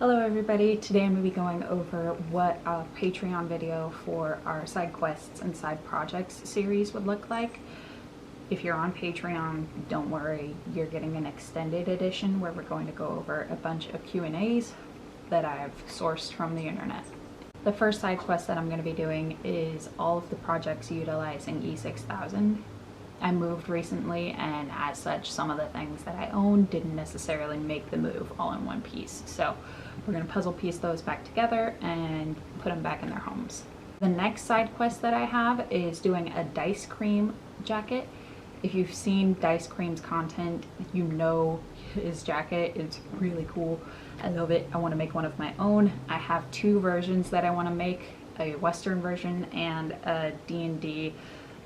Hello everybody, today I'm going to be going over what a Patreon video for our side quests and side projects series would look like. If you're on Patreon, don't worry, you're getting an extended edition where we're going to go over a bunch of Q&As that I've sourced from the internet. The first side quest that I'm going to be doing is all of the projects utilizing E6000. I moved recently, and as such, some of the things that I own didn't necessarily make the move all in one piece. So we're going to puzzle piece those back together and put them back in their homes. The next side quest that I have is doing a Dice Cream jacket. If you've seen Dice Cream's content, you know his jacket is really cool. I love it. I want to make one of my own. I have two versions that I want to make, a Western version and a D&D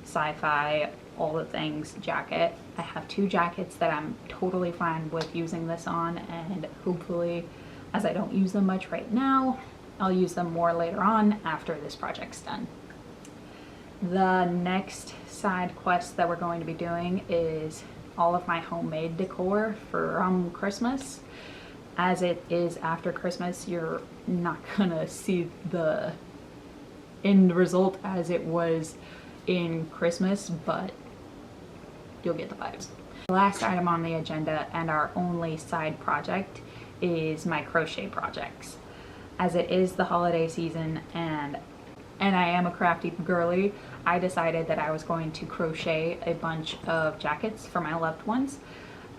sci-fi all the things jacket. I have two jackets that I'm totally fine with using this on, and hopefully, as I don't use them much right now, I'll use them more later on after this project's done. The next side quest that we're going to be doing is all of my homemade decor for Christmas. As it is after Christmas, you're not gonna see the end result as it was in Christmas, but you'll get the vibes. The last item on the agenda and our only side project is my crochet projects. As it is the holiday season and I am a crafty girly, I decided that I was going to crochet a bunch of jackets for my loved ones.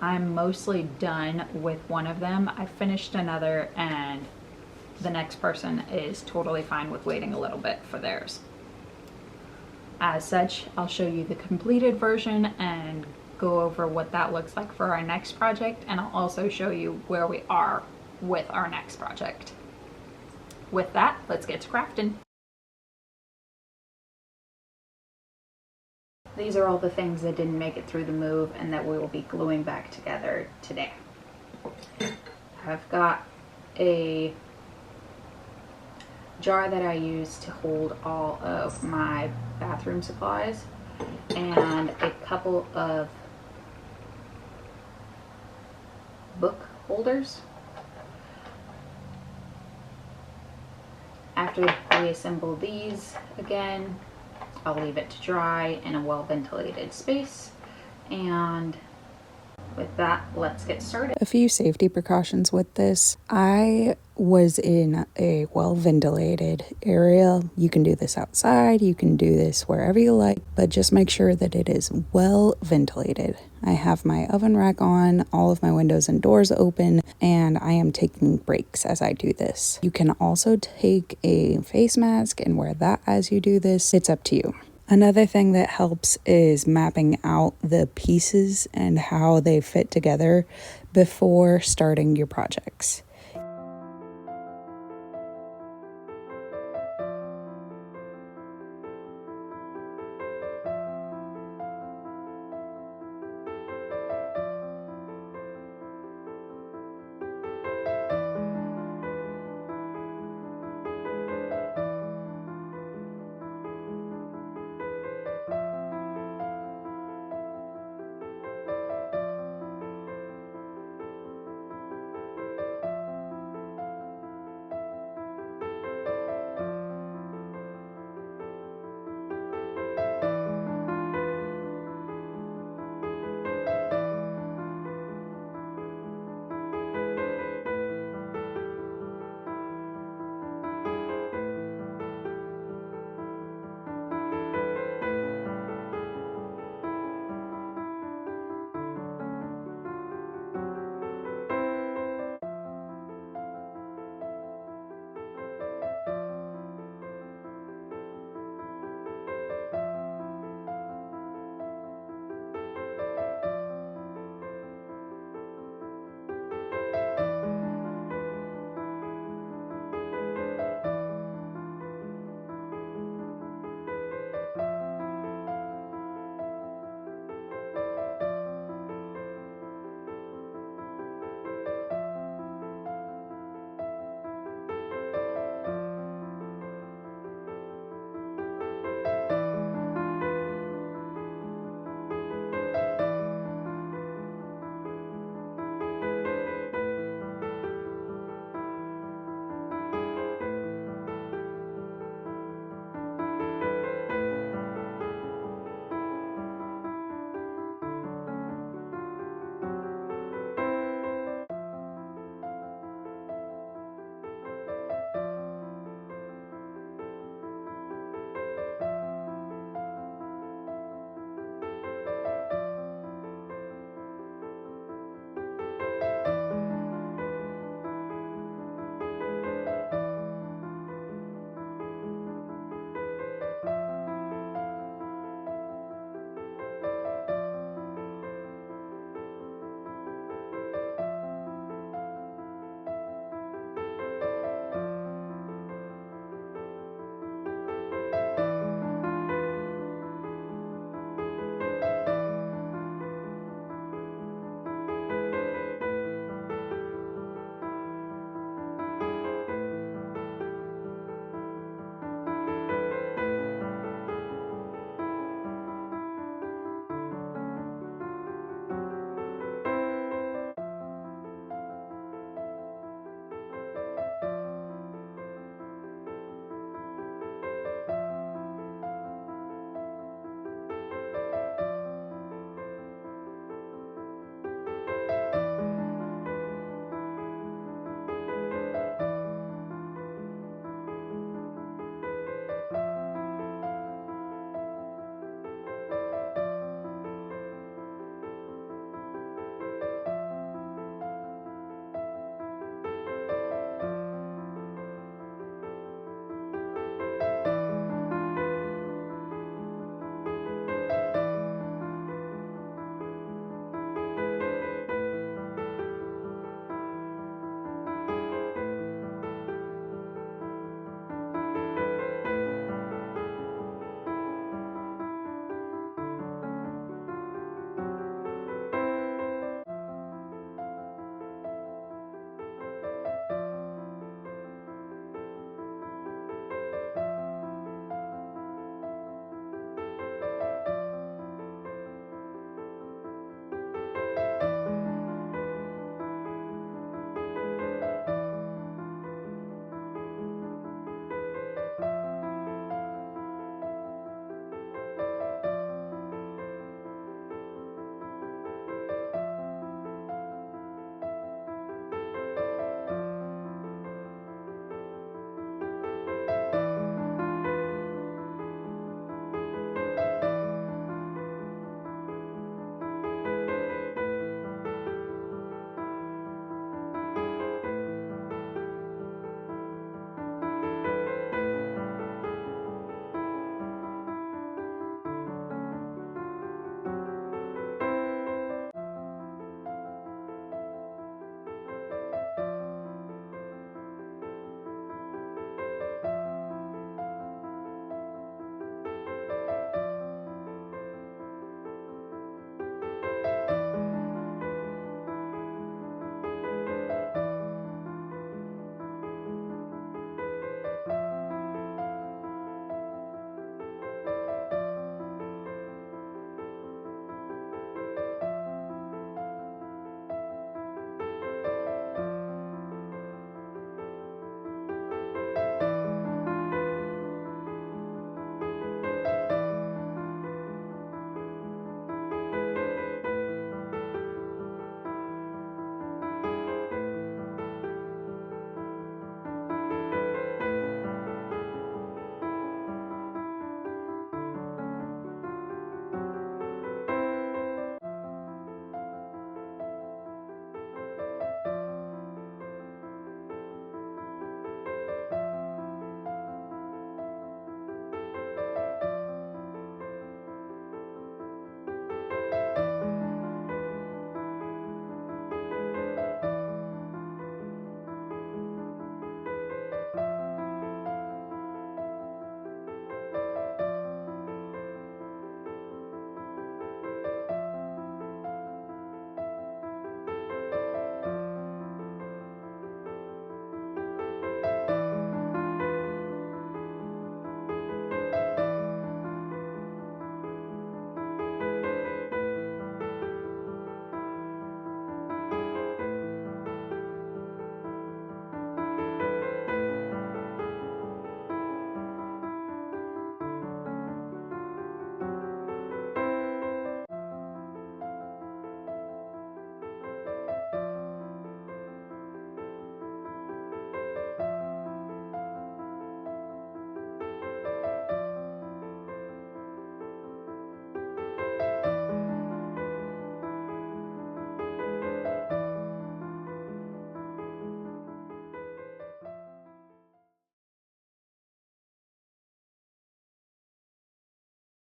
I'm mostly done with one of them. I finished another, and the next person is totally fine with waiting a little bit for theirs. As such, I'll show you the completed version and go over what that looks like for our next project, and I'll also show you where we are with our next project. With that, let's get to crafting. These are all the things that didn't make it through the move and that we will be gluing back together today. I've got a jar that I use to hold all of my bathroom supplies and a couple of book holders. After we assemble these again, I'll leave it to dry in a well ventilated space, and with that, let's get started. A few safety precautions with this. I was in a well-ventilated area. You can do this outside, you can do this wherever you like, but just make sure that it is well ventilated. I have my oven rack on, all of my windows and doors open, and I am taking breaks as I do this. You can also take a face mask and wear that as you do this. It's up to you. Another thing that helps is mapping out the pieces and how they fit together before starting your projects.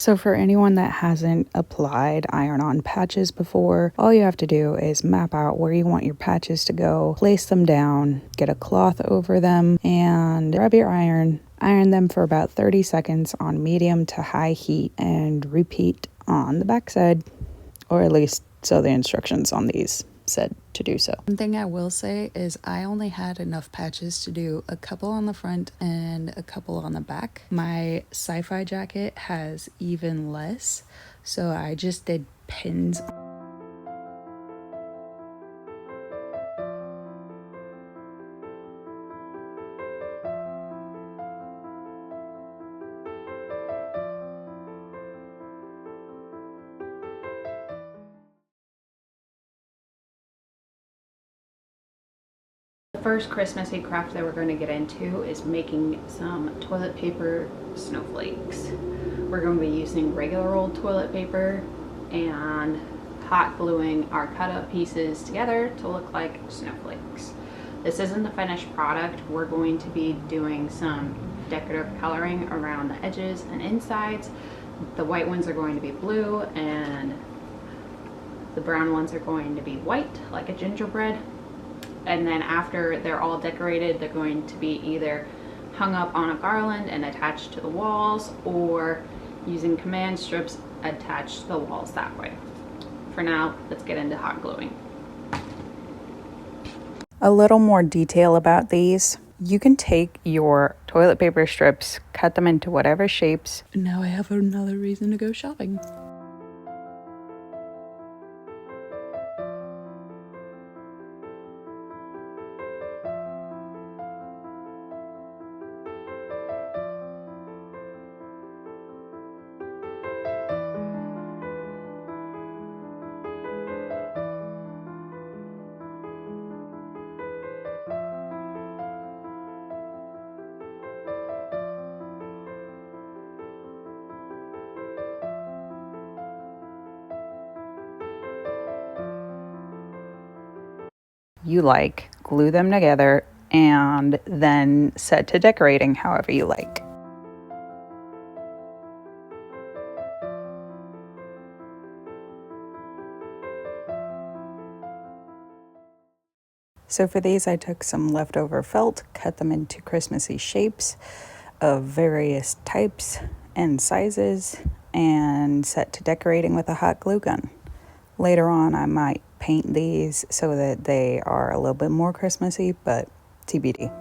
So for anyone that hasn't applied iron-on patches before, all you have to do is map out where you want your patches to go, place them down, get a cloth over them, and rub your iron. Iron them for about 30 seconds on medium to high heat and repeat on the backside, or at least so the instructions on these said to do so. One thing I will say is I only had enough patches to do a couple on the front and a couple on the back. My sci-fi jacket has even less, so I just did pins. The first Christmassy craft that we're going to get into is making some toilet paper snowflakes. We're going to be using regular old toilet paper and hot gluing our cut up pieces together to look like snowflakes. This isn't the finished product. We're going to be doing some decorative coloring around the edges and insides. The white ones are going to be blue and the brown ones are going to be white, like a gingerbread. And then after they're all decorated, they're going to be either hung up on a garland and attached to the walls, or using command strips attached to the walls that way. For now, let's get into hot gluing. A little more detail about these. You can take your toilet paper strips, cut them into whatever shapes. Now I have another reason to go shopping. You like, glue them together, and then set to decorating however you like. So for these, I took some leftover felt, cut them into Christmassy shapes of various types and sizes, and set to decorating with a hot glue gun. Later on, I might paint these so that they are a little bit more Christmassy, but TBD.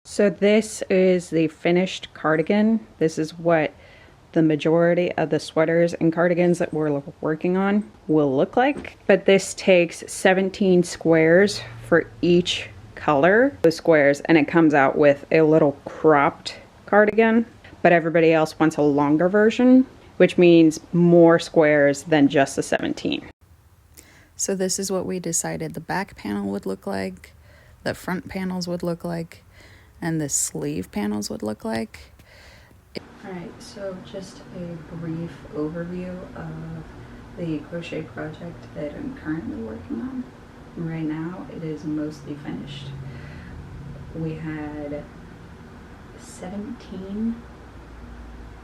So this is the finished cardigan. This is what the majority of the sweaters and cardigans that we're working on will look like. But this takes 17 squares for each color, those squares, and it comes out with a little cropped cardigan. But everybody else wants a longer version, which means more squares than just the 17. So this is what we decided the back panel would look like, the front panels would look like, and the sleeve panels would look like. Alright, so just a brief overview of the crochet project that I'm currently working on. Right now it is mostly finished. We had 17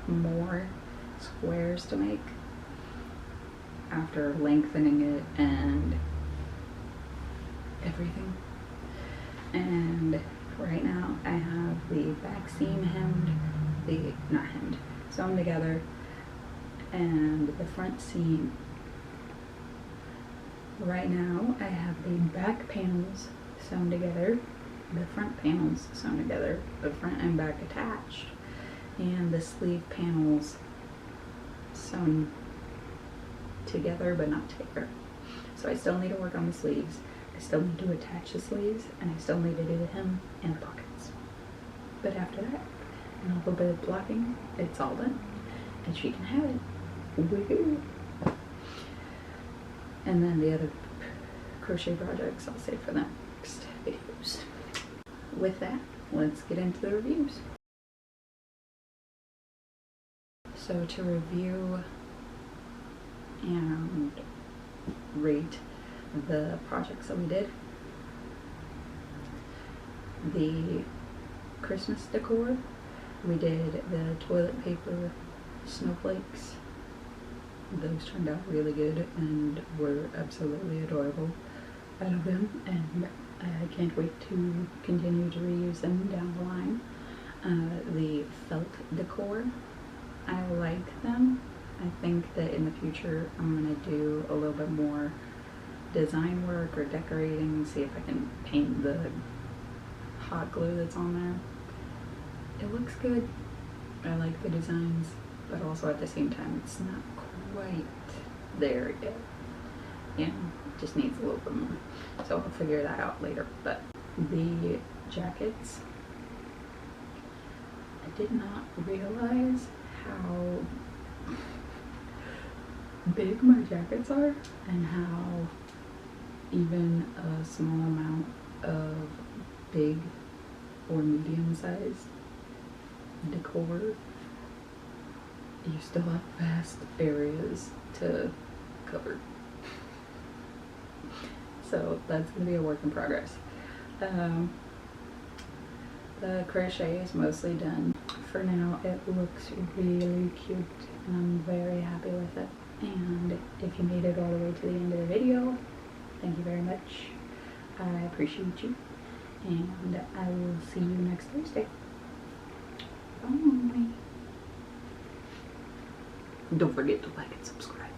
more squares to make after lengthening it and everything. And right now I have the back seam sewn together, and the front seam. Right now I have the back panels sewn together, the front panels sewn together, the front and back attached, and the sleeve panels sewn together but not together. So I still need to work on the sleeves, I still need to attach the sleeves, and I still need to do the hem and the pockets. But after that, and a little bit of blocking, it's all done, and she can have it. Woohoo! And then the other crochet projects I'll save for the next videos. With that, let's get into the reviews. So to review and rate the projects that we did, the Christmas decor, we did the toilet paper snowflakes. Those turned out really good and were absolutely adorable. I love them, and I can't wait to continue to reuse them down the line. The felt decor, I like them. I think that in the future I'm going to do a little bit more design work or decorating, see if I can paint the hot glue that's on there. It looks good. I like the designs, but also at the same time it's not quite there yet. You know, it just needs a little bit more. So I'll figure that out later. But the jackets, I did not realize how big my jackets are and how even a small amount of big or medium sized decor, you still have vast areas to cover. So that's going to be a work in progress. The crochet is mostly done. For now, it looks really cute and I'm very happy with it. And if you made it all the way to the end of the video, thank you very much. I appreciate you. And I will see you next Thursday. Bye. Don't forget to like and subscribe.